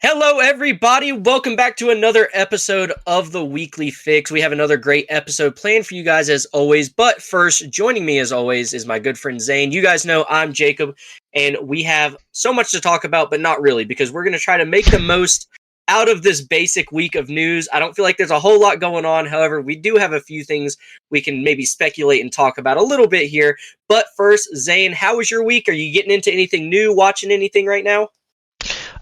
Hello, everybody. Welcome back to another episode of the Weekly Fix. We have another great episode planned for you guys as always. But first, joining me as always is my good friend Zane. You guys know I'm Jacob, and we have so much to talk about, but not really, because we're going to try to make the most out of this basic week of news. I don't feel like there's a whole lot going on. However, we do have a few things we can maybe speculate and talk about a little bit here. But first, Zane, how was your week? Are you getting into anything new, watching anything right now?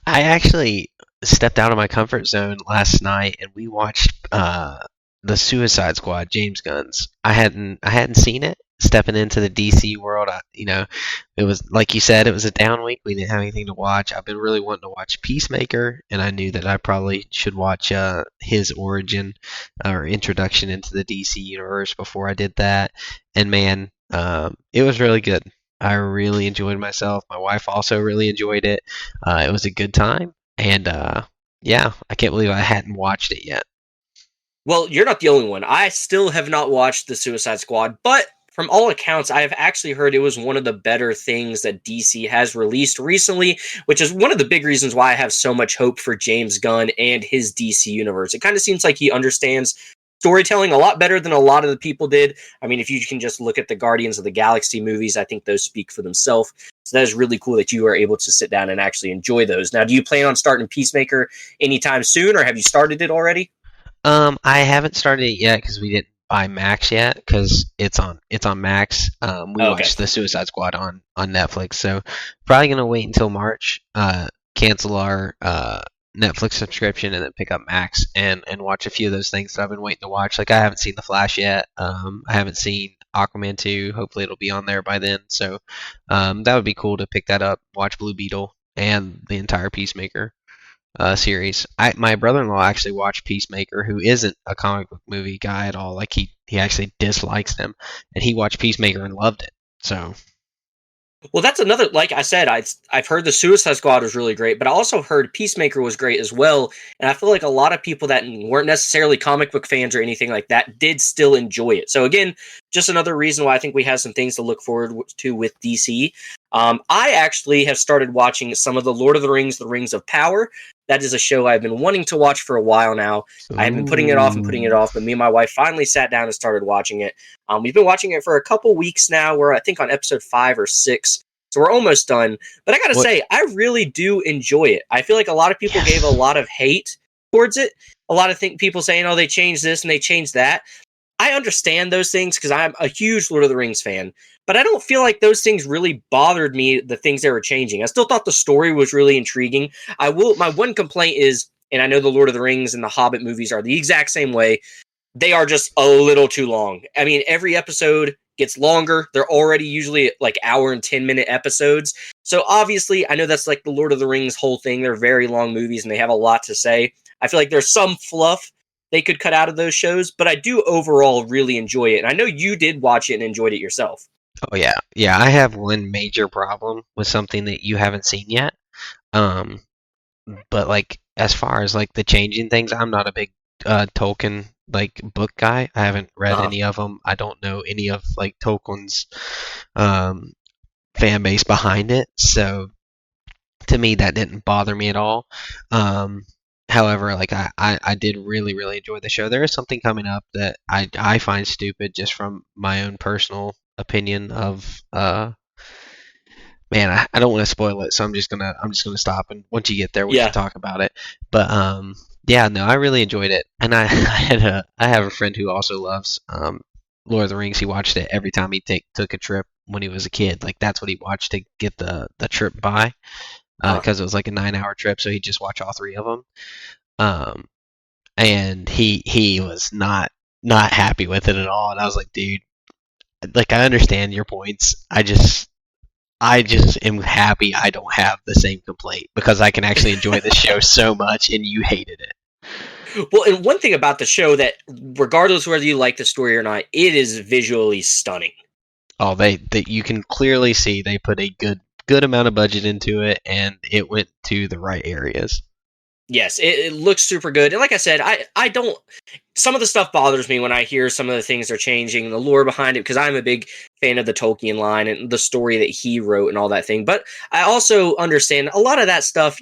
I actually stepped out of my comfort zone last night and we watched the Suicide Squad, James Gunn's. I hadn't seen it. Stepping into the DC world, it was like you said, it was a down week. We didn't have anything to watch. I've been really wanting to watch Peacemaker, and I knew that I probably should watch his origin or introduction into the DC universe before I did that. And man, it was really good. I really enjoyed myself. My wife also really enjoyed it. It was a good time. And yeah, I can't believe I hadn't watched it yet. Well, you're not the only one. I still have not watched the Suicide Squad, but from all accounts, I have actually heard it was one of the better things that DC has released recently, which is one of the big reasons why I have so much hope for James Gunn and his DC universe. It kind of seems like he understands storytelling a lot better than a lot of the people did. I mean, if you can just look at the Guardians of the Galaxy movies, I think those speak for themselves. So that is really cool that you are able to sit down and actually enjoy those. Now, do you plan on starting Peacemaker anytime soon, or have you started it already? I haven't started it yet because we didn't buy Max yet because it's on Max. We Oh, okay. watched the Suicide Squad on Netflix, so probably gonna wait until March. Cancel our Netflix subscription and then pick up Max and watch a few of those things that I've been waiting to watch. Like I haven't seen The Flash yet. I haven't seen Aquaman 2. Hopefully it'll be on there by then. So that would be cool to pick that up. Watch Blue Beetle and the entire Peacemaker series. My brother-in-law actually watched Peacemaker, who isn't a comic book movie guy at all. Like he actually dislikes them, and he watched Peacemaker and loved it. So Well, that's another, like I said, I've heard the Suicide Squad was really great, but I also heard Peacemaker was great as well. And I feel like a lot of people that weren't necessarily comic book fans or anything like that did still enjoy it. So again, just another reason why I think we have some things to look forward to with DC. I actually have started watching some of the Lord of the Rings of Power. That is a show I've been wanting to watch for a while now. I have been putting it off and putting it ooh, off, but me and my wife finally sat down and started watching it. We've been watching it for a couple weeks now. We're, I think, on episode 5 or 6. So we're almost done. But I gotta what? say, I really do enjoy it. I feel like a lot of people gave a Yes. lot of hate towards it. A lot of people saying, oh, they changed this and they changed that. I understand those things because I'm a huge Lord of the Rings fan. But I don't feel like those things really bothered me, the things they were changing. I still thought the story was really intriguing. My one complaint is, and I know the Lord of the Rings and the Hobbit movies are the exact same way, they are just a little too long. I mean, every episode gets longer. They're already usually like hour and 10-minute episodes. So obviously, I know that's like the Lord of the Rings whole thing. They're very long movies and they have a lot to say. I feel like there's some fluff they could cut out of those shows, but I do overall really enjoy it. And I know you did watch it and enjoyed it yourself. Oh yeah, yeah. I have one major problem with something that you haven't seen yet. Um, but like as far as like the changing things, I'm not a big Tolkien like book guy. I haven't read Uh-huh. any of them. I don't know any of like Tolkien's um fan base behind it. So to me, that didn't bother me at all. Um, However, like I did really enjoy the show. There is something coming up that I find stupid just from my own personal opinion of man, I don't want to spoil it, so I'm just gonna stop, and once you get there we can Yeah. talk about it. But yeah, no, I really enjoyed it. And I have a friend who also loves Lord of the Rings. He watched it every time he took a trip when he was a kid. Like that's what he watched to get the trip by Uh-huh. because it was like a 9 hour trip, so he'd just watch all three of them. Um, and he was not happy with it at all. And I was like, dude, like I understand your points. I just am happy I don't have the same complaint because I can actually enjoy the show so much, and you hated it. Well, and one thing about the show that, regardless whether you like the story or not, it is visually stunning. Oh, they you can clearly see they put a good amount of budget into it, and it went to the right areas. Yes, it looks super good. And like I said, I don't. Some of the stuff bothers me when I hear some of the things they're changing, the lore behind it, because I'm a big fan of the Tolkien line and the story that he wrote and all that thing. But I also understand a lot of that stuff,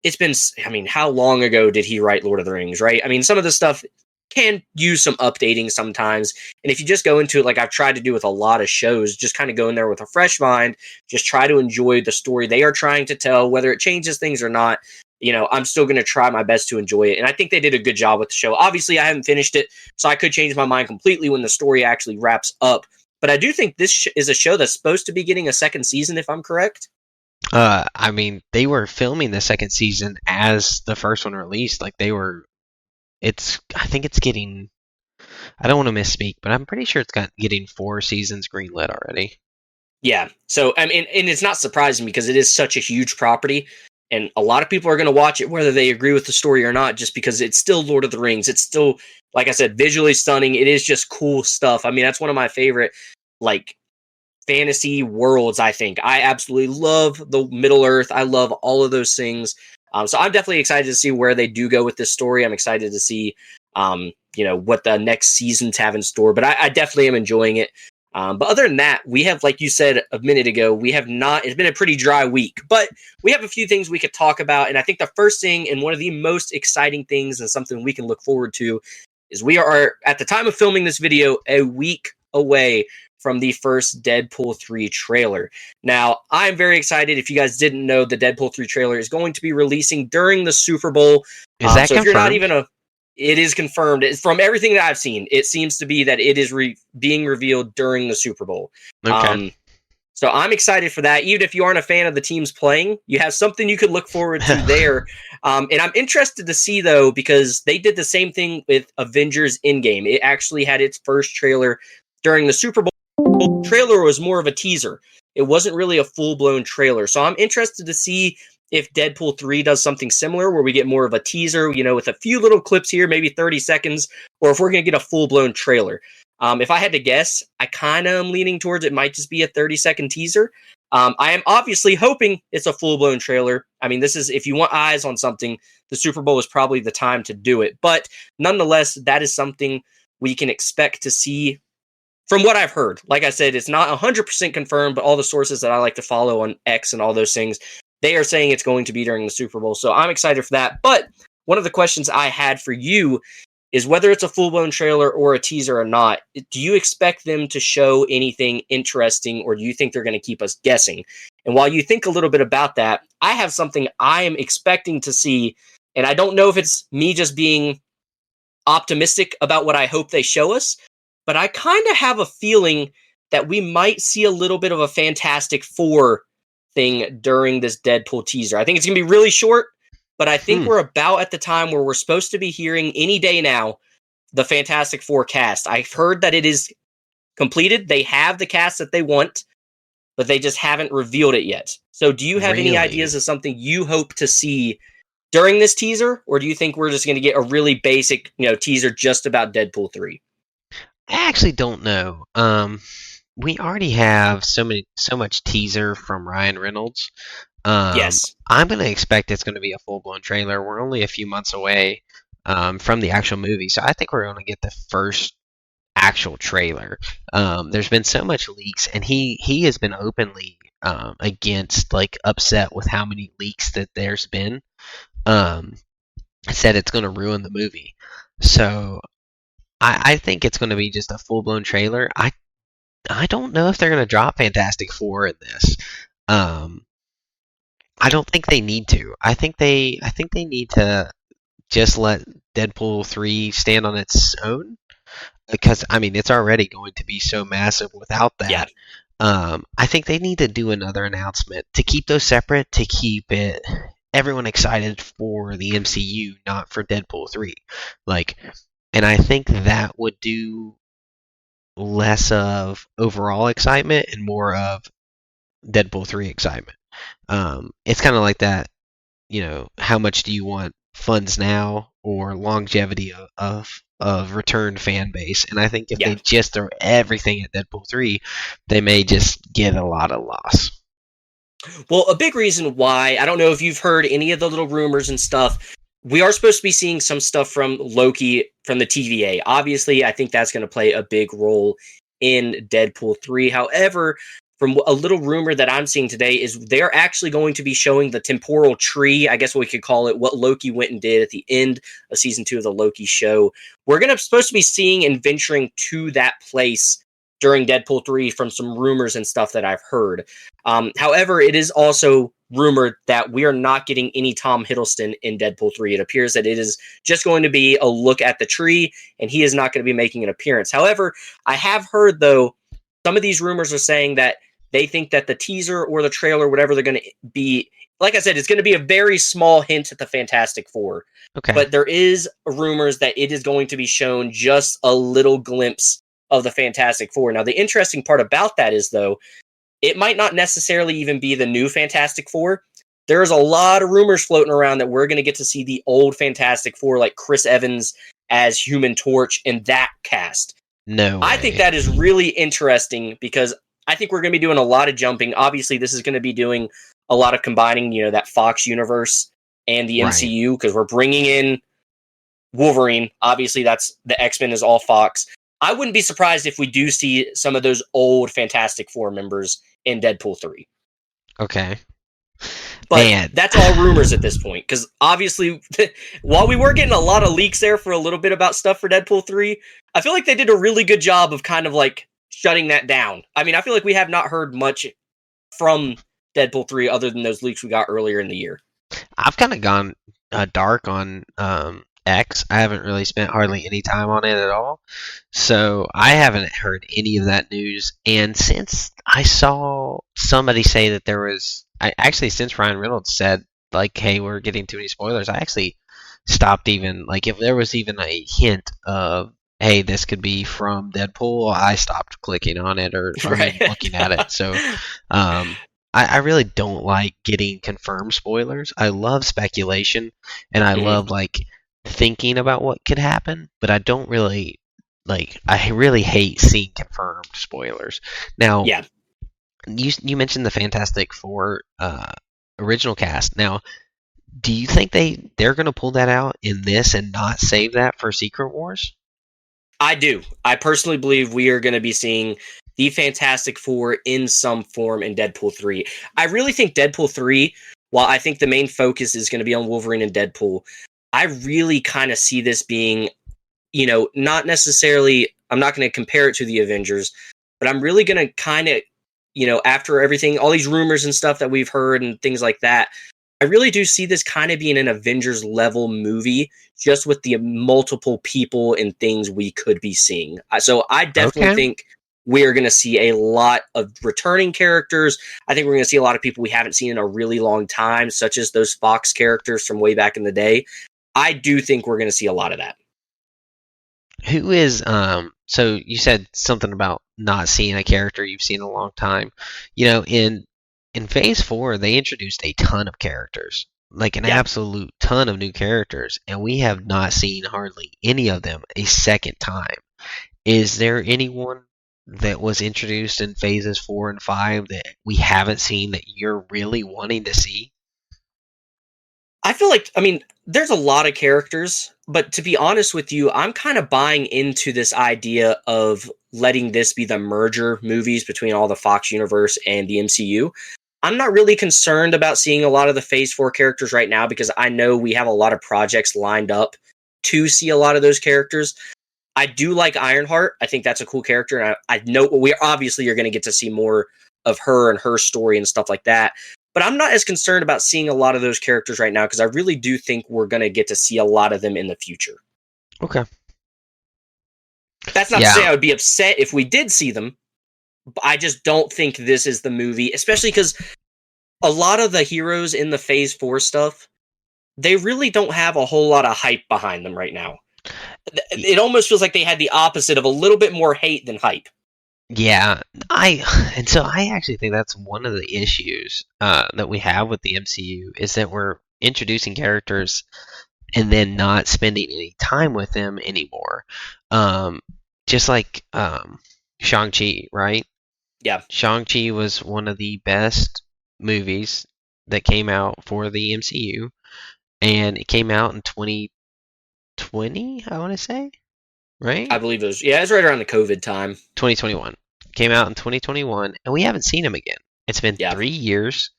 it's been, I mean, how long ago did he write Lord of the Rings, right? I mean, some of the stuff can use some updating sometimes. And if you just go into it, like I've tried to do with a lot of shows, just kind of go in there with a fresh mind, just try to enjoy the story they are trying to tell, whether it changes things or not. You know, I'm still going to try my best to enjoy it. And I think they did a good job with the show. Obviously, I haven't finished it, so I could change my mind completely when the story actually wraps up. But I do think this is a show that's supposed to be getting a second season, if I'm correct. I mean, they were filming the second season as the first one released. Like they were, I think it's getting. I don't want to misspeak, but I'm pretty sure it's getting 4 seasons greenlit already. Yeah. So, I mean, and it's not surprising because it is such a huge property. And a lot of people are going to watch it, whether they agree with the story or not, just because it's still Lord of the Rings. It's still, like I said, visually stunning. It is just cool stuff. I mean, that's one of my favorite, like, fantasy worlds, I think. I absolutely love the Middle Earth. I love all of those things. So I'm definitely excited to see where they do go with this story. I'm excited to see, what the next seasons have in store. But I definitely am enjoying it. But other than that, we have, like you said a minute ago, we have not, it's been a pretty dry week, but we have a few things we could talk about. And I think the first thing and one of the most exciting things and something we can look forward to is we are, at the time of filming this video, a week away from the first Deadpool 3 trailer. Now, I'm very excited. If you guys didn't know, the Deadpool 3 trailer is going to be releasing during the Super Bowl. Is that so if you're not confirmed? even it is confirmed. From everything that I've seen, it seems to be that it is being revealed during the Super Bowl. Okay. So I'm excited for that. Even if you aren't a fan of the teams playing, you have something you could look forward to there. And I'm interested to see, though, because they did the same thing with Avengers Endgame. It actually had its first trailer during the Super Bowl. The trailer was more of a teaser. It wasn't really a full-blown trailer. So I'm interested to see if Deadpool 3 does something similar where we get more of a teaser, with a few little clips here, maybe 30 seconds, or if we're going to get a full-blown trailer. If I had to guess, I kind of am leaning towards it might just be a 30-second teaser. I am obviously hoping it's a full-blown trailer. I mean, this is, if you want eyes on something, the Super Bowl is probably the time to do it. But nonetheless, that is something we can expect to see from what I've heard. Like I said, it's not 100% confirmed, but all the sources that I like to follow on X and all those things, they are saying it's going to be during the Super Bowl. So I'm excited for that. But one of the questions I had for you is whether it's a full-blown trailer or a teaser or not, do you expect them to show anything interesting, or do you think they're going to keep us guessing? And while you think a little bit about that, I have something I am expecting to see, and I don't know if it's me just being optimistic about what I hope they show us, but I kind of have a feeling that we might see a little bit of a Fantastic Four thing during this Deadpool teaser. I think it's going to be really short, but I think we're about at the time where we're supposed to be hearing any day now the Fantastic Four cast. I've heard that it is completed. They have the cast that they want, but they just haven't revealed it yet. So do you have any ideas of something you hope to see during this teaser, or do you think we're just going to get a really basic, teaser just about Deadpool 3? I actually don't know. We already have so much teaser from Ryan Reynolds. Yes. I'm gonna expect it's gonna be a full blown trailer. We're only a few months away from the actual movie, so I think we're gonna get the first actual trailer. There's been so much leaks, and he has been openly against, like, upset with how many leaks that there's been. Said it's gonna ruin the movie. So I think it's going to be just a full blown trailer. I don't know if they're going to drop Fantastic Four in this. I don't think they need to. I think they need to just let Deadpool 3 stand on its own, because I mean it's already going to be so massive without that. Yeah. I think they need to do another announcement to keep those separate, to keep everyone excited for the MCU, not for Deadpool 3. And I think that would do less of overall excitement and more of Deadpool 3 excitement. It's kind of like that, how much do you want funds now or longevity of returned fan base? And I think if they just throw everything at Deadpool 3, they may just get a lot of loss. Well, a big reason why, I don't know if you've heard any of the little rumors and stuff, we are supposed to be seeing some stuff from Loki from the TVA. Obviously, I think that's going to play a big role in Deadpool 3. However, from a little rumor that I'm seeing today, is they're actually going to be showing the temporal tree, I guess we could call it, what Loki went and did at the end of season 2 of the Loki show. We're supposed to be seeing and venturing to that place during Deadpool 3 from some rumors and stuff that I've heard. However, it is also rumored that we are not getting any Tom Hiddleston in Deadpool 3. It appears that it is just going to be a look at the tree, and he is not going to be making an appearance. However, I have heard, though, some of these rumors are saying that they think that the teaser or the trailer, whatever they're going to be, like I said, it's going to be a very small hint at the Fantastic Four. Okay. But there is rumors that it is going to be shown just a little glimpse of the Fantastic Four. Now, the interesting part about that is, though, it might not necessarily even be the new Fantastic Four. There's a lot of rumors floating around that we're going to get to see the old Fantastic Four, like Chris Evans as Human Torch, in that cast. No way. I think that is really interesting because I think we're going to be doing a lot of jumping. Obviously, this is going to be doing a lot of combining, that Fox universe and the MCU, because we're bringing in Wolverine. Obviously, that's the X-Men is all Fox. I wouldn't be surprised if we do see some of those old Fantastic Four members in Deadpool 3. Okay. But Man. that's all rumors at this point, because obviously, while we were getting a lot of leaks there for a little bit about stuff for Deadpool 3, I feel like they did a really good job of kind of like shutting that down. I mean, I feel like we have not heard much from Deadpool 3 other than those leaks we got earlier in the year. I've kind of gone dark on X. I haven't really spent hardly any time on it at all. So I haven't heard any of that news. And since I saw somebody say that there was, since Ryan Reynolds said, like, hey, we're getting too many spoilers, I actually stopped even, like, if there was even a hint of, hey, this could be from Deadpool, I stopped clicking on it or Right. looking at it. So, I really don't like getting confirmed spoilers. I love speculation, and I love, like, thinking about what could happen, but I don't really, like, I really hate seeing confirmed spoilers. Now, Yeah. you mentioned the Fantastic Four original cast. Now, do you think they're going to pull that out in this and not save that for Secret Wars? I do. I personally believe we are going to be seeing the Fantastic Four in some form in Deadpool 3. I really think Deadpool 3, while I think the main focus is going to be on Wolverine and Deadpool, I really kind of see this being, not necessarily, I'm not going to compare it to the Avengers, but I'm really going to kind of, after everything, all these rumors and stuff that we've heard and things like that, I really do see this kind of being an Avengers level movie, just with the multiple people and things we could be seeing. So I definitely think we're going to see a lot of returning characters. I think we're going to see a lot of people we haven't seen in a really long time, such as those Fox characters from way back in the day. I do think we're going to see a lot of that. Who is, so you said something about not seeing a character you've seen in a long time. In Phase 4, they introduced a ton of characters, like an absolute ton of new characters, and we have not seen hardly any of them a second time. Is there anyone that was introduced in Phases 4 and 5 that we haven't seen that you're really wanting to see? I feel like, there's a lot of characters, but to be honest with you, I'm kind of buying into this idea of letting this be the merger movies between all the Fox universe and the MCU. I'm not really concerned about seeing a lot of the Phase 4 characters right now because I know we have a lot of projects lined up to see a lot of those characters. I do like Ironheart. I think that's a cool character. And I know we obviously are going to get to see more of her and her story and stuff like that. But I'm not as concerned about seeing a lot of those characters right now because I really do think we're going to get to see a lot of them in the future. Okay. That's not to say I would be upset if we did see them. But I just don't think this is the movie, especially because a lot of the heroes in the Phase 4 stuff, they really don't have a whole lot of hype behind them right now. It almost feels like they had the opposite of a little bit more hate than hype. Yeah, so I actually think that's one of the issues that we have with the MCU is that we're introducing characters and then not spending any time with them anymore. Just like Shang-Chi, right? Yeah. Shang-Chi was one of the best movies that came out for the MCU, and it came out in 2020, I want to say, right? I believe it was right around the COVID time. 2021. came out in 2021, and we haven't seen him again. It's been Yeah. 3 years.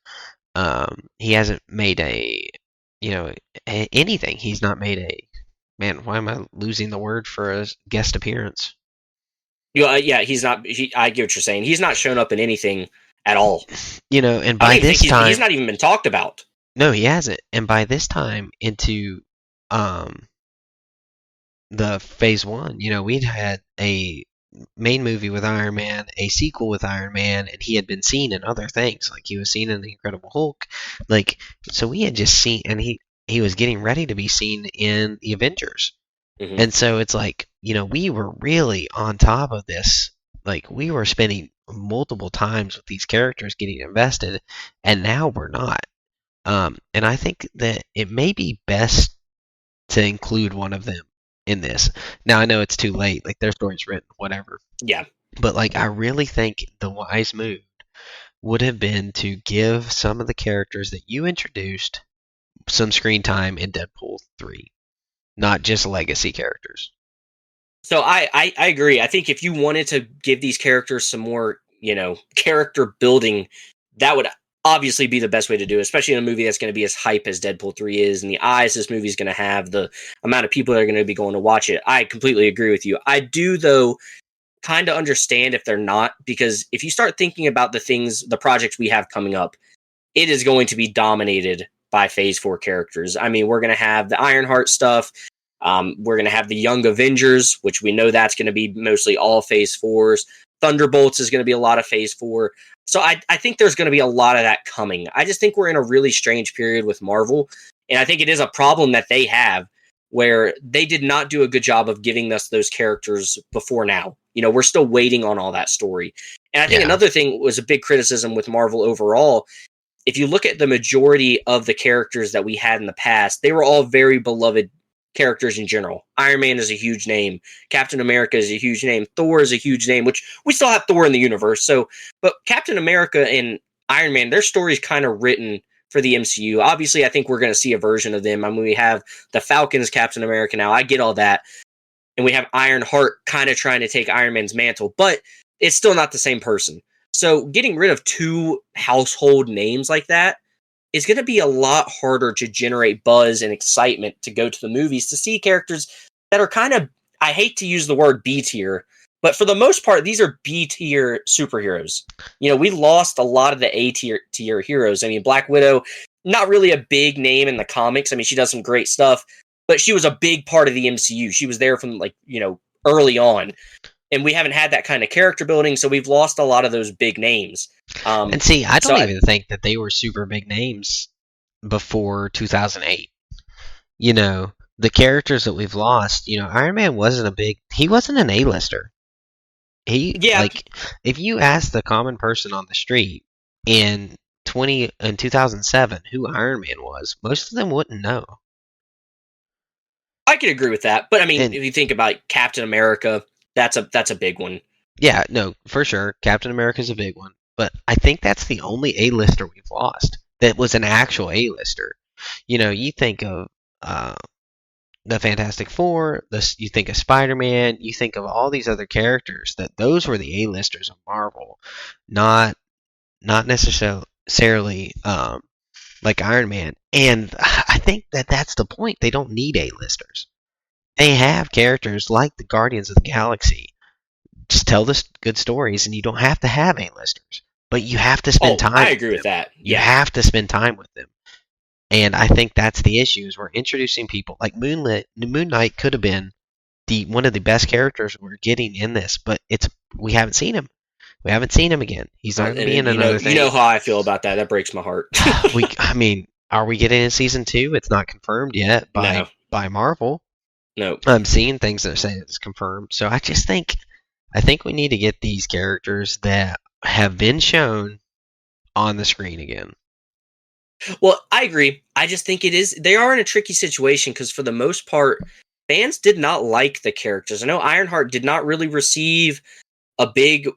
He hasn't made anything. He's not made a man. Why am I losing the word for a guest appearance? Yeah, he's not. I get what you're saying. He's not shown up in anything at all. And I by don't even this think time, he's not even been talked about. no, he hasn't. And by this time into um the phase one, we'd had a main movie with Iron Man, a sequel with Iron Man, and he had been seen in other things. Like he was seen in the Incredible Hulk. Like so we had just seen, and he was getting ready to be seen in the Avengers. Mm-hmm. And so it's like, we were really on top of this. Like we were spending multiple times with these characters getting invested, and now we're not. And I think that it may be best to include one of them in this. Now I know it's too late, like their story's written, whatever. Yeah. But like I really think the wise move would have been to give some of the characters that you introduced some screen time in Deadpool 3, not just legacy characters. So I agree. I think if you wanted to give these characters some more, character building, that would obviously be the best way to do it, especially in a movie that's going to be as hype as Deadpool 3 is, and the eyes this movie is going to have, the amount of people that are going to be going to watch it. I completely agree with you. I do, though, kind of understand if they're not, because if you start thinking about the projects we have coming up, it is going to be dominated by Phase 4 characters. I mean, we're going to have the Ironheart stuff. We're going to have the Young Avengers, which we know that's going to be mostly all Phase 4s. Thunderbolts is going to be a lot of Phase 4. So I think there's going to be a lot of that coming. I just think we're in a really strange period with Marvel. And I think it is a problem that they have where they did not do a good job of giving us those characters before now. We're still waiting on all that story. And I think another thing was a big criticism with Marvel overall. If you look at the majority of the characters that we had in the past, they were all very beloved characters in general. Iron Man is a huge name. Captain America is a huge name. Thor is a huge name, which we still have Thor in the universe. But Captain America and Iron Man, their story's kind of written for the MCU. Obviously, I think we're going to see a version of them. I mean, we have the Falcon's Captain America now. I get all that. And we have Ironheart kind of trying to take Iron Man's mantle, but it's still not the same person. So getting rid of two household names like that is going to be a lot harder to generate buzz and excitement to go to the movies to see characters that are kind of, I hate to use the word B tier, but for the most part, these are B tier superheroes. We lost a lot of the A tier heroes. I mean, Black Widow, not really a big name in the comics. I mean, she does some great stuff, but she was a big part of the MCU. She was there from early on. And we haven't had that kind of character building, so we've lost a lot of those big names. And see, I don't even think that they were super big names before 2008. The characters that we've lost, Iron Man he wasn't an A-lister. If you ask the common person on the street in 2007 who Iron Man was, most of them wouldn't know. I could agree with that, but I mean, if you think about Captain America, that's a big one. Yeah, no, for sure. Captain America's a big one. But I think that's the only A-lister we've lost that was an actual A-lister. You think of the Fantastic Four, you think of Spider-Man, you think of all these other characters, those were the A-listers of Marvel, not necessarily like Iron Man. And I think that's the point. They don't need A-listers. They have characters like the Guardians of the Galaxy. Just tell the good stories, and you don't have to have A-listers. But you have to spend time. I agree with that. You have to spend time with them. And I think that's the issue, is we're introducing people. Like Moon Knight could have been one of the best characters we're getting in this, but we haven't seen him. We haven't seen him again. He's not going to be in another thing. You know how I feel about that. That breaks my heart. Are we getting in season 2? It's not confirmed yet by Marvel. No. I'm seeing things that are saying it's confirmed. So I think we need to get these characters that have been shown on the screen again. Well, I agree. I just think they are in a tricky situation because for the most part, fans did not like the characters. I know Ironheart did not really receive a big,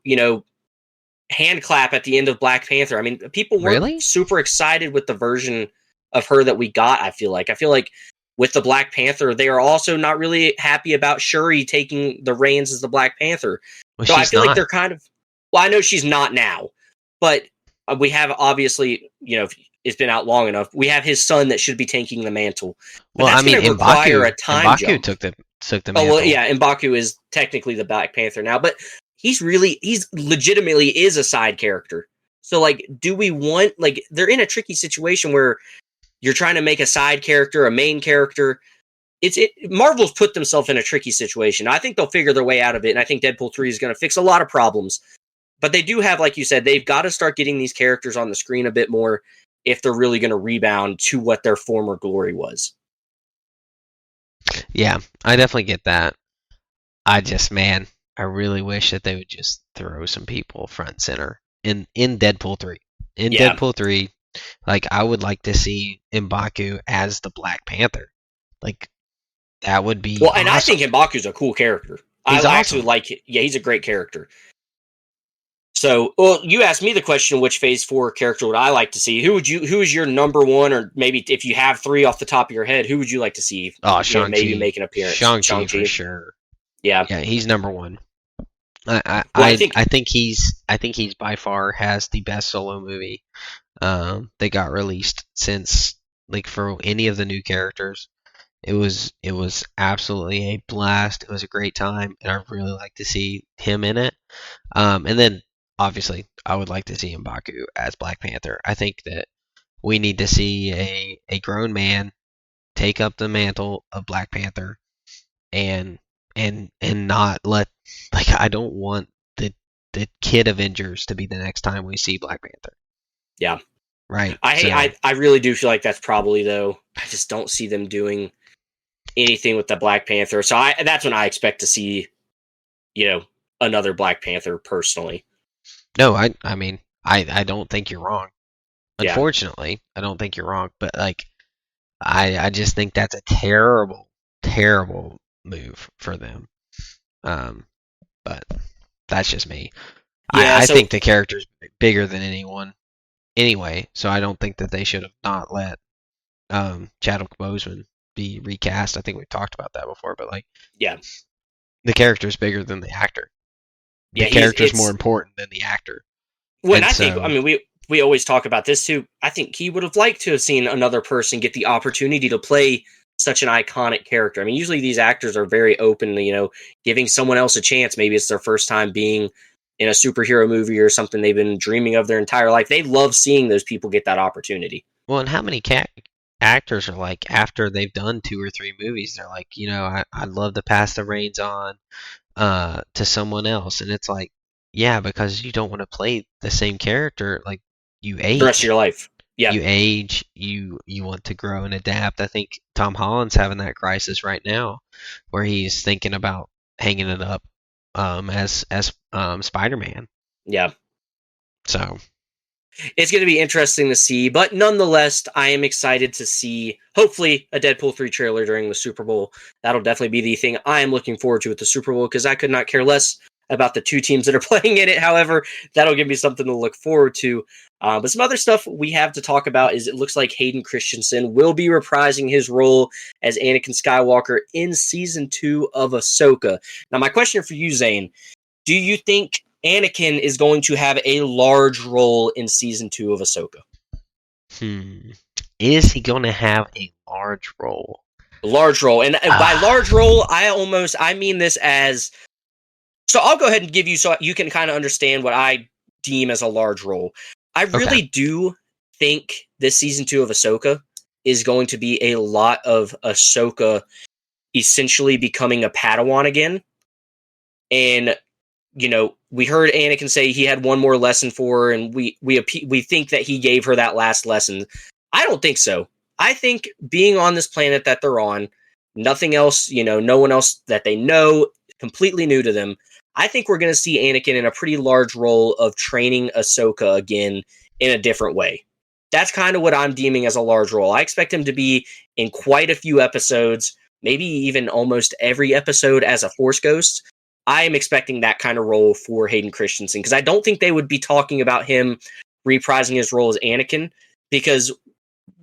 hand clap at the end of Black Panther. I mean, people weren't super excited with the version of her that we got, I feel like. With the Black Panther, they are also not really happy about Shuri taking the reins as the Black Panther. Well, so I feel like they're kind of... Well, I know she's not now, but we have obviously, it's been out long enough. We have his son that should be taking the mantle, but Well, I that's mean, going to require a time M'Baku jump. took the Oh, well, mantle. yeah, M'Baku is technically the Black Panther now, but he's legitimately is a side character. So, like, do we want, like, they're in a tricky situation where you're trying to make a side character a main character. Marvel's put themselves in a tricky situation. I think they'll figure their way out of it, and I think Deadpool 3 is going to fix a lot of problems. But they do have, like you said, they've got to start getting these characters on the screen a bit more if they're really going to rebound to what their former glory was. Yeah, I definitely get that. Man, I really wish that they would just throw some people front and center in Deadpool 3. In Yeah. Deadpool 3, like, I would like to see M'Baku as the Black Panther. Like, that would be Well, awesome. and I think M'Baku's a cool character. He's I awesome. actually like it. Yeah, he's a great character. So, well, you asked me the question, which Phase 4 character would I like to see? Who is your number one, or maybe if you have three off the top of your head, who would you like to see? Oh, Shang-Chi. Maybe make an appearance. Shang-Chi for sure. Yeah. Yeah, he's number one. I think he's by far has the best solo movie that got released since, like, for any of the new characters. It was absolutely a blast. It was a great time, and I'd really like to see him in it. And then obviously I would like to see M'Baku as Black Panther. I think that we need to see a grown man take up the mantle of Black Panther and not let, like, I don't want the kid Avengers to be the next time we see Black Panther. Yeah. Right. I really do feel like that's probably, though. I just don't see them doing anything with the Black Panther. So that's when I expect to see, another Black Panther personally. No, I mean, I don't think you're wrong. Yeah. Unfortunately, I don't think you're wrong, but, like, I just think that's a terrible, terrible move for them. But that's just me. Yeah, I so think the character's bigger than anyone anyway, so I don't think that they should have not let Chadwick Boseman be recast. I think we've talked about that before, but, like, yeah, the character's bigger than the actor. The yeah, character's more important than the actor. When And I think, so, I mean, we always talk about this too. I think he would have liked to have seen another person get the opportunity to play such an iconic character. I mean, usually these actors are very open to, giving someone else a chance. Maybe it's their first time being in a superhero movie or something they've been dreaming of their entire life. They love seeing those people get that opportunity. well, and how many actors are like, after they've done 2 or 3 movies, they're like, I'd love to pass the reins on to someone else, and it's like, yeah, because you don't want to play the same character. Like, you age. The rest of your life. Yeah. You age. You want to grow and adapt. I think Tom Holland's having that crisis right now, where he's thinking about hanging it up as Spider-Man. Yeah. So it's going to be interesting to see, but nonetheless, I am excited to see, hopefully, a Deadpool 3 trailer during the Super Bowl. That'll definitely be the thing I am looking forward to at the Super Bowl, because I could not care less about the two teams that are playing in it. However, that'll give me something to look forward to. But some other stuff we have to talk about is it looks like Hayden Christensen will be reprising his role as Anakin Skywalker in Season 2 of Ahsoka. Now, my question for you, Zane, do you think Anakin is going to have a large role in Season 2 of Ahsoka? Is he going to have a large role? Large role. And by large role, I mean this as... So I'll go ahead and give you, so you can kind of understand what I deem as a large role. I really do think this Season 2 of Ahsoka is going to be a lot of Ahsoka essentially becoming a Padawan again. And we heard Anakin say he had one more lesson for her, and we think that he gave her that last lesson. I don't think so. I think being on this planet that they're on, nothing else, no one else that they know, completely new to them. I think we're going to see Anakin in a pretty large role of training Ahsoka again in a different way. That's kind of what I'm deeming as a large role. I expect him to be in quite a few episodes, maybe even almost every episode as a Force Ghost. I am expecting that kind of role for Hayden Christensen, because I don't think they would be talking about him reprising his role as Anakin, because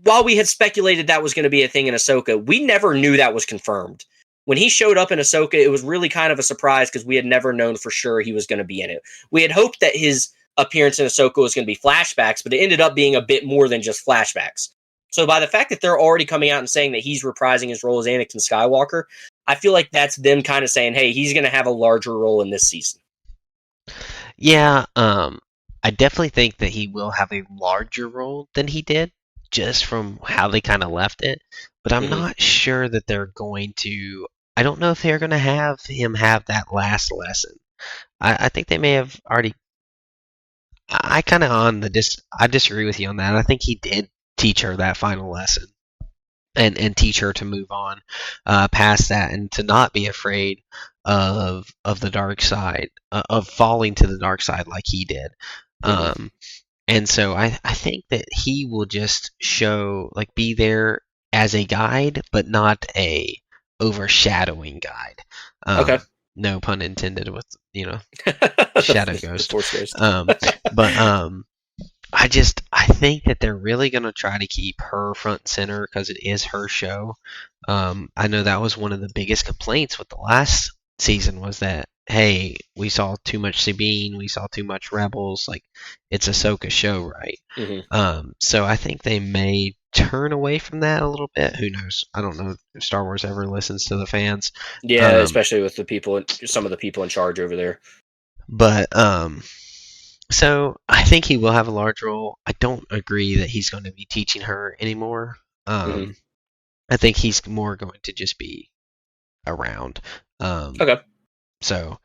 while we had speculated that was going to be a thing in Ahsoka, we never knew that was confirmed. when he showed up in Ahsoka, it was really kind of a surprise because we had never known for sure he was going to be in it. We had hoped that his appearance in Ahsoka was going to be flashbacks, but it ended up being a bit more than just flashbacks. So by the fact that they're already coming out and saying that he's reprising his role as Anakin Skywalker, I feel like that's them kind of saying, hey, he's going to have a larger role in this season. Yeah, I definitely think that he will have a larger role than he did, just from how they kind of left it. But I'm not sure that they're going to. I don't know if they're going to have him have that last lesson. I think they may have already. I kind of I disagree with you on that. I think he did teach her that final lesson, and teach her to move on past that, and to not be afraid of the dark side, of falling to the dark side like he did. And so I think that he will just show, like, be there as a guide, but not a overshadowing guide. Okay. No pun intended with, Shadow Ghost. Force Ghost. But I think that they're really going to try to keep her front and center because it is her show. I know that was one of the biggest complaints with the last season, was that, hey, we saw too much Sabine, we saw too much Rebels, like, it's Ahsoka's show, right? So I think they may turn away from that a little bit. Who knows? I don't know if Star Wars ever listens to the fans. Yeah, especially with some of the people in charge over there. But so I think he will have a large role. I don't agree that he's going to be teaching her anymore. I think he's more going to just be around. Okay. So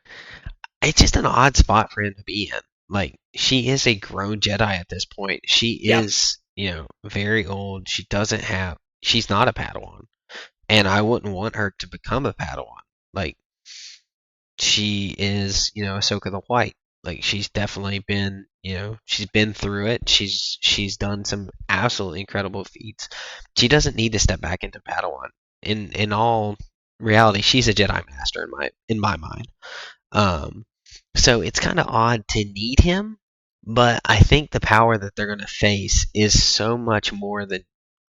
it's just an odd spot for him to be in. Like, she is a grown Jedi at this point. She is, very old. She's not a Padawan. And I wouldn't want her to become a Padawan. Like, she is, Ahsoka the White. Like, she's definitely been, she's been through it. She's done some absolutely incredible feats. She doesn't need to step back into Padawan. In all reality, she's a Jedi Master in my mind. So it's kind of odd to need him, but I think the power that they're going to face is so much more than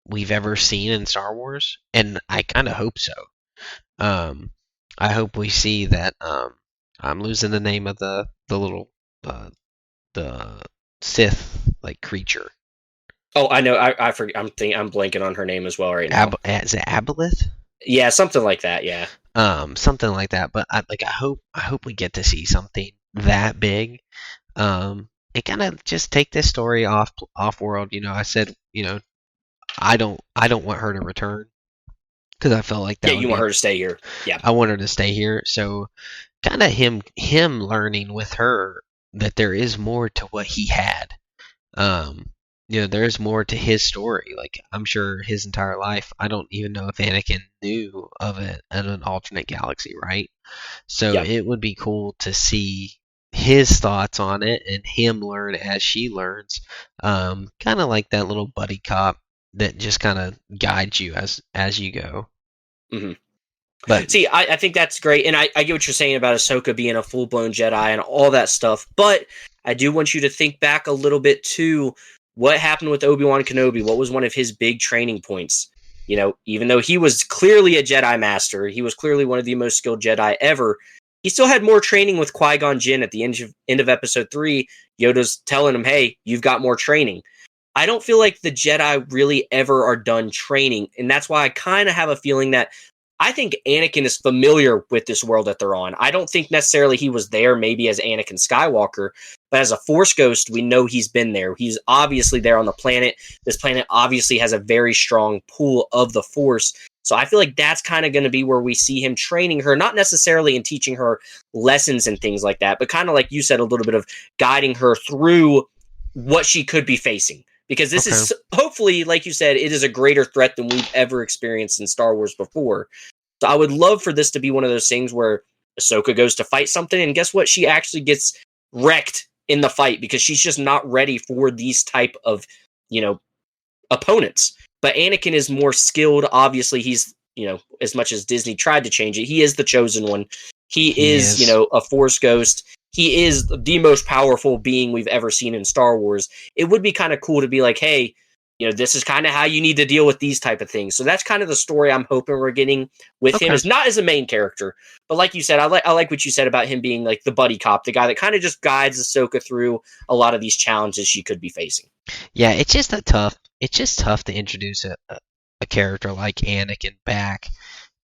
we've ever seen in Star Wars, and I kind of hope so. I hope we see that. I'm losing the name of the little the Sith like creature. Oh, I know. I forget. I'm blanking on her name as well right now. Is it Aboleth? Yeah, something like that. Yeah. Something like that. But I hope we get to see something that big. And kind of just take this story off world. I said, I don't want her to return because I felt like that. Yeah, you want her to stay here. Yeah, I want her to stay here. So kind of him learning with her that there is more to what he had. There is more to his story. Like, I'm sure his entire life, I don't even know if Anakin knew of it in an alternate galaxy, right? So it would be cool to see his thoughts on it and him learn as she learns. Kind of like that little buddy cop that just kind of guides you as you go. But see, I think that's great, and I get what you're saying about Ahsoka being a full-blown Jedi and all that stuff, but I do want you to think back a little bit to what happened with Obi-Wan Kenobi. What was one of his big training points? Even though he was clearly a Jedi Master, he was clearly one of the most skilled Jedi ever, he still had more training with Qui-Gon Jinn at the end of Episode 3. Yoda's telling him, hey, you've got more training. I don't feel like the Jedi really ever are done training, and that's why I kind of have a feeling that I think Anakin is familiar with this world that they're on. I don't think necessarily he was there maybe as Anakin Skywalker, but as a Force Ghost, we know he's been there. He's obviously there on the planet. This planet obviously has a very strong pull of the Force. So I feel like that's kind of going to be where we see him training her, not necessarily in teaching her lessons and things like that, but kind of like you said, a little bit of guiding her through what she could be facing. Because this is, hopefully, like you said, it is a greater threat than we've ever experienced in Star Wars before. So I would love for this to be one of those things where Ahsoka goes to fight something, and guess what? She actually gets wrecked in the fight because she's just not ready for these type of, opponents. But Anakin is more skilled. Obviously, he's, as much as Disney tried to change it, he is the chosen one. He is, a Force Ghost. He is the most powerful being we've ever seen in Star Wars. It would be kind of cool to be like, hey, this is kind of how you need to deal with these type of things. So that's kind of the story I'm hoping we're getting with him, is not as a main character, but like you said, I like what you said about him being like the buddy cop, the guy that kind of just guides Ahsoka through a lot of these challenges she could be facing. Yeah, it's just tough to introduce a character like Anakin back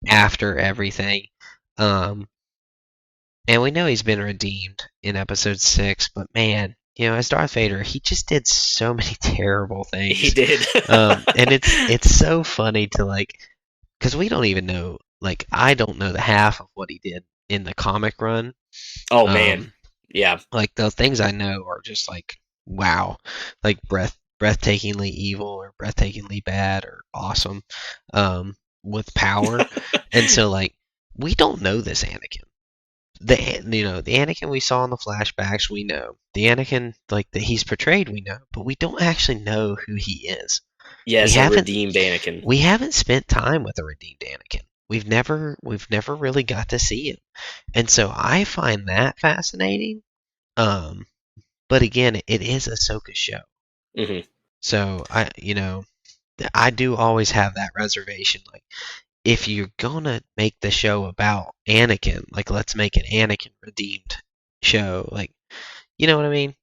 after everything. And we know he's been redeemed in episode 6, but man, as Darth Vader, he just did so many terrible things. He did. And it's so funny to because we don't even know, I don't know the half of what he did in the comic run. Oh man. Yeah. The things I know are just wow. Breathtakingly evil or breathtakingly bad or awesome with power. And so we don't know this Anakin. The Anakin we saw in the flashbacks, we know. The Anakin that he's portrayed, we know, but we don't actually know who he is. Yes, a redeemed Anakin. We haven't spent time with a redeemed Anakin. We've never really got to see him, and so I find that fascinating. But again, it is Ahsoka's show, so I do always have that reservation. If you're gonna make the show about Anakin, let's make an Anakin redeemed show. You know what I mean?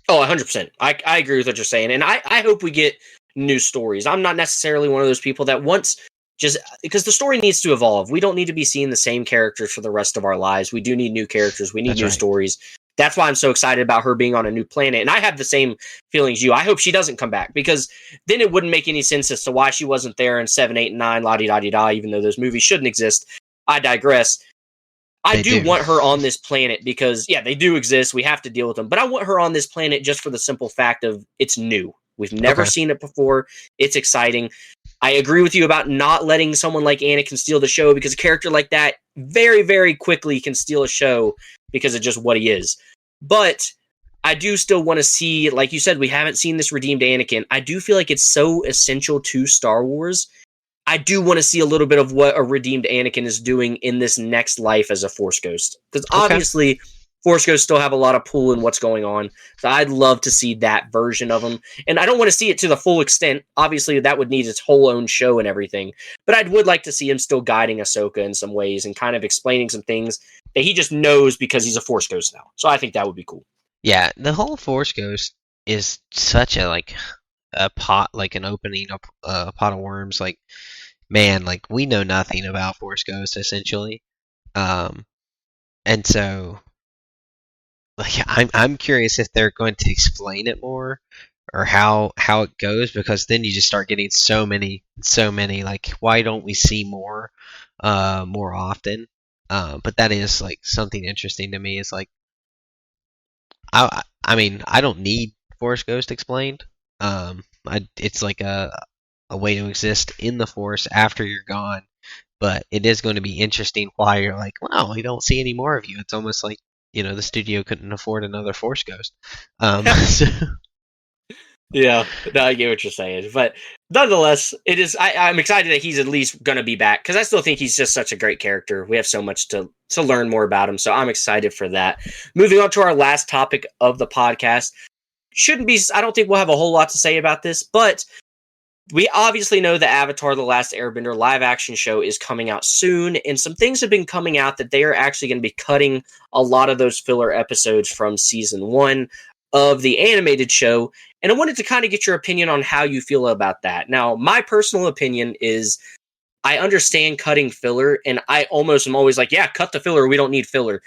Oh, 100%. I agree with what you're saying, and I hope we get new stories. I'm not necessarily one of those people that wants because the story needs to evolve. We don't need to be seeing the same characters for the rest of our lives. We do need new characters. We need new stories. That's why I'm so excited about her being on a new planet. And I have the same feelings you. I hope she doesn't come back, because then it wouldn't make any sense as to why she wasn't there in 7, 8, and 9, la-di-da-di-da, even though those movies shouldn't exist. I digress. I do want her on this planet because, yeah, they do exist. We have to deal with them. But I want her on this planet just for the simple fact of it's new. We've never seen it before. It's exciting. I agree with you about not letting someone like Anakin steal the show, because a character like that very, very quickly can steal a show because of just what he is. But I do still want to see, like you said, we haven't seen this redeemed Anakin. I do feel like it's so essential to Star Wars. I do want to see a little bit of what a redeemed Anakin is doing in this next life as a Force Ghost. Because obviously, Force Ghosts still have a lot of pull in what's going on. So I'd love to see that version of him. And I don't want to see it to the full extent. Obviously, that would need its whole own show and everything. But I would like to see him still guiding Ahsoka in some ways and kind of explaining some things that he just knows because he's a Force Ghost now. So I think that would be cool. Yeah, the whole Force Ghost is such a pot, an opening up a pot of worms. Man, we know nothing about Force Ghosts essentially, and so I'm curious if they're going to explain it more or how it goes, because then you just start getting so many why don't we see more often? But that is something interesting to me. Is I mean, I don't need Force Ghost explained. It's a way to exist in the Force after you're gone. But it is going to be interesting why you're wow, we don't see any more of you. It's almost like, the studio couldn't afford another Force Ghost. Yeah, no, I get what you're saying. But nonetheless, it is. I'm excited that he's at least going to be back, because I still think he's just such a great character. We have so much to learn more about him, so I'm excited for that. Moving on to our last topic of the podcast. I don't think we'll have a whole lot to say about this, but we obviously know the Avatar: The Last Airbender live action show is coming out soon, and some things have been coming out that they are actually going to be cutting a lot of those filler episodes from season 1 of the animated show. And I wanted to kind of get your opinion on how you feel about that. Now, my personal opinion is I understand cutting filler, and I almost am always yeah, cut the filler. We don't need filler.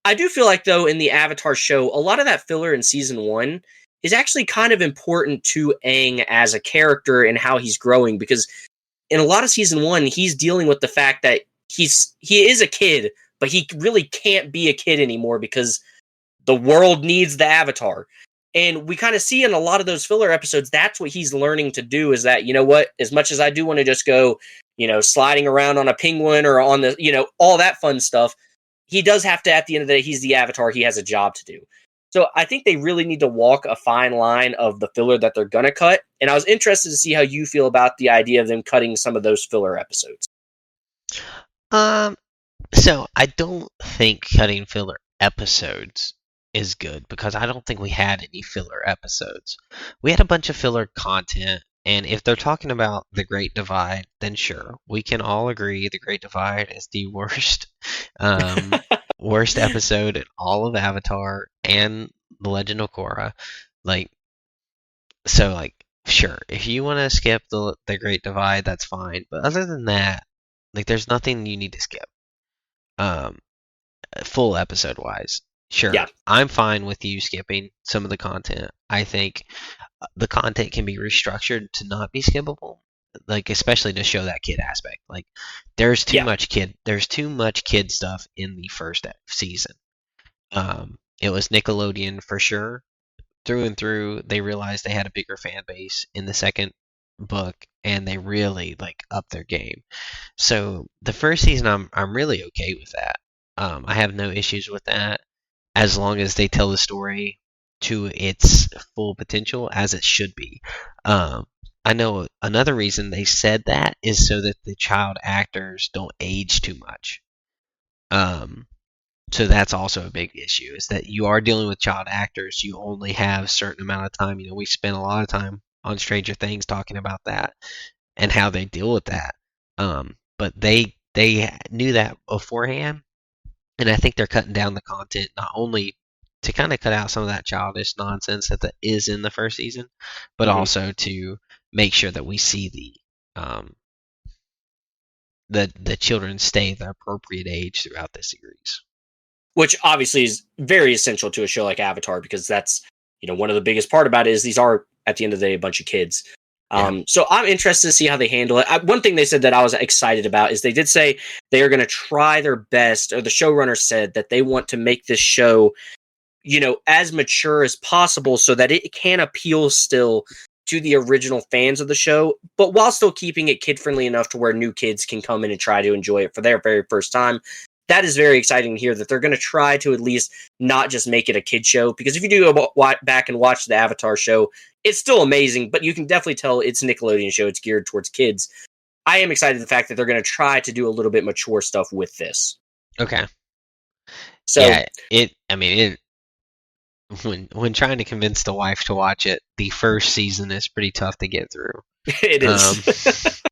I do feel like, though, in the Avatar show, a lot of that filler in season 1 is actually kind of important to Aang as a character and how he's growing, because in a lot of season 1, he's dealing with the fact that he is a kid, but he really can't be a kid anymore because the world needs the Avatar. And we kind of see in a lot of those filler episodes, that's what he's learning to do, is that, what, as much as I do want to just go, sliding around on a penguin or on the, all that fun stuff, he does have to, at the end of the day, he's the Avatar. He has a job to do. So I think they really need to walk a fine line of the filler that they're going to cut. And I was interested to see how you feel about the idea of them cutting some of those filler episodes. So I don't think cutting filler episodes is good, because I don't think we had any filler episodes. We had a bunch of filler content, And if they're talking about the Great Divide, then sure, we can all agree the Great Divide is the worst, um, worst episode in all of Avatar and The Legend of Korra. Like, so, like, sure, if you want to skip the Great Divide, that's fine. But other than that, like, there's nothing you need to skip. Um, Full episode wise, Yeah, sure, I'm fine with you skipping some of the content. I think the content can be restructured to not be skippable, like especially to show that kid aspect. Like yeah. there's too much kid stuff in the first season. It was Nickelodeon for sure, through and through. They realized they had a bigger fan base in the second book, and they really like upped their game. So the first season, I'm really okay with that. I have no issues with that as long as they tell the story to its full potential as it should be. Um, I know another reason they said that is so that the child actors don't age too much. Um, so that's also a big issue is that you are dealing with child actors. You only have a certain amount of time. We spent a lot of time on Stranger Things talking about that and how they deal with that. But they knew that beforehand, and I think they're cutting down the content not only to kind of cut out some of that childish nonsense that is in the first season, but Hmm. also to make sure that we see the children stay the appropriate age throughout the series. Which obviously is very essential to a show like Avatar because that's one of the biggest part about it is these are at the end of the day a bunch of kids. Yeah. So I'm interested to see how they handle it. One thing they said that I was excited about is they did say they are going to try their best, or the showrunner said that they want to make this show as mature as possible so that it can appeal still to the original fans of the show, but while still keeping it kid friendly enough to where new kids can come in and try to enjoy it for their very first time. That is very exciting to hear that they're going to try to at least not just make it a kid show, because if you do go back and watch the Avatar show, it's still amazing, but you can definitely tell it's a Nickelodeon show. It's geared towards kids. I am excited the fact that they're going to try to do a little bit mature stuff with this. Okay. So Yeah. I mean, when trying to convince the wife to watch it, the first season is pretty tough to get through. it Um, is.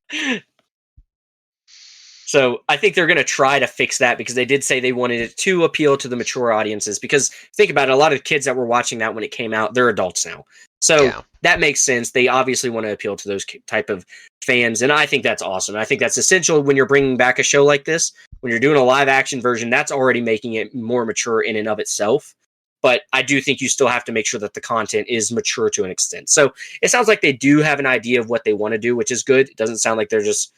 So I think they're going to try to fix that because they did say they wanted it to appeal to the mature audiences. Because think about it, a lot of kids that were watching that when it came out, they're adults now. So yeah. that makes sense. They obviously want to appeal to those type of fans. And I think that's awesome. I think that's essential when you're bringing back a show like this. When you're doing a live action version, that's already making it more mature in and of itself. But I do think you still have to make sure that the content is mature to an extent. So it sounds like they do have an idea of what they want to do, which is good. It doesn't sound like they're just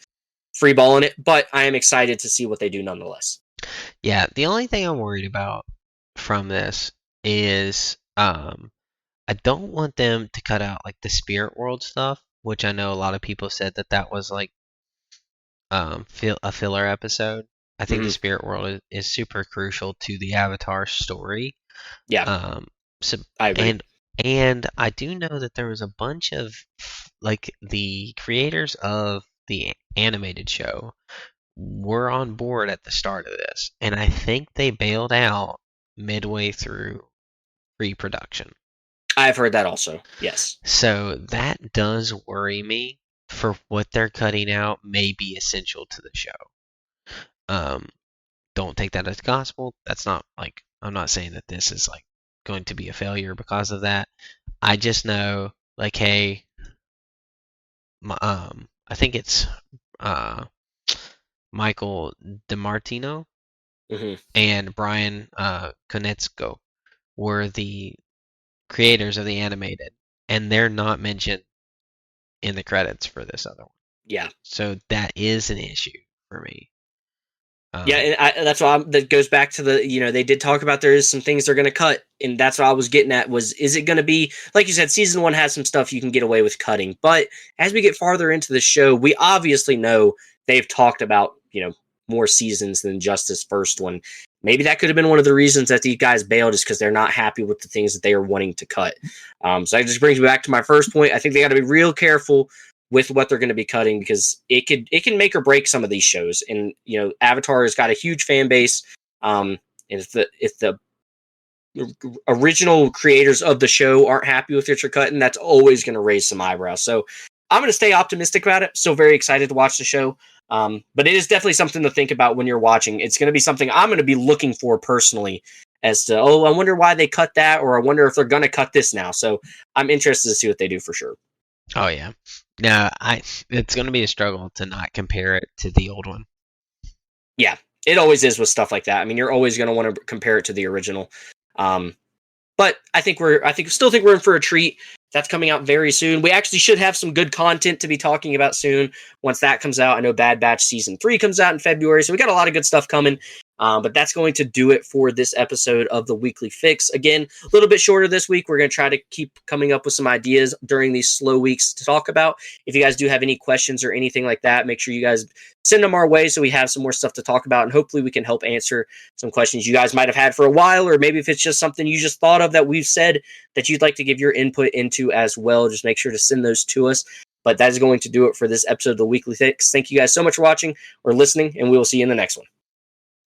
freeballing it, but I am excited to see what they do nonetheless. Yeah. The only thing I'm worried about from this is I don't want them to cut out like the spirit world stuff, which I know a lot of people said that was like a filler episode. I think the Hmm. spirit world is super crucial to the Avatar story. Yeah, Um, so I agree. and I do know that there was a bunch of like the creators of the animated show were on board at the start of this, and I think they bailed out midway through pre-production. I've heard that also. Yes. So that does worry me for what they're cutting out may be essential to the show. Um, don't take that as gospel. That's not like I'm not saying that this is like going to be a failure because of that. I just know like hey, I think it's uh Michael DeMartino Hmm. and Brian Konietzko were the creators of the animated, and they're not mentioned in the credits for this other one. Yeah. So that is an issue for me. Yeah, Um, and that's why that goes back to the they did talk about there is some things they're going to cut, and that's what I was getting at was is it going to be like you said, season one has some stuff you can get away with cutting, but as we get farther into the show, we obviously know they've talked about more seasons than just this first one. Maybe that could have been one of the reasons that these guys bailed is because they're not happy with the things that they are wanting to cut. So that just brings me back to my first point. I think they got to be real careful with what they're going to be cutting because it can make or break some of these shows. And Avatar has got a huge fan base. If the original creators of the show aren't happy with what you're cutting, that's always going to raise some eyebrows. So I'm going to stay optimistic about it. Still very excited to watch the show. But it is definitely something to think about when you're watching. It's going to be something I'm going to be looking for personally as to, I wonder why they cut that, or I wonder if they're going to cut this now. So I'm interested to see what they do for sure. Oh yeah. No, it's going to be a struggle to not compare it to the old one. Yeah, it always is with stuff like that. I mean, you're always going to want to compare it to the original. But I still think we're in for a treat. That's coming out very soon. We actually should have some good content to be talking about soon once that comes out. I know Bad Batch Season 3 comes out in February, so we got a lot of good stuff coming. But that's going to do it for this episode of the Weekly Fix. Again, a little bit shorter this week. We're going to try to keep coming up with some ideas during these slow weeks to talk about. If you guys do have any questions or anything like that, make sure you guys send them our way so we have some more stuff to talk about, and hopefully we can help answer some questions you guys might have had for a while, or maybe if it's just something you just thought of that we've said that you'd like to give your input into as well. Just make sure to send those to us. But that is going to do it for this episode of the Weekly Fix. Thank you guys so much for watching or listening, and we will see you in the next one.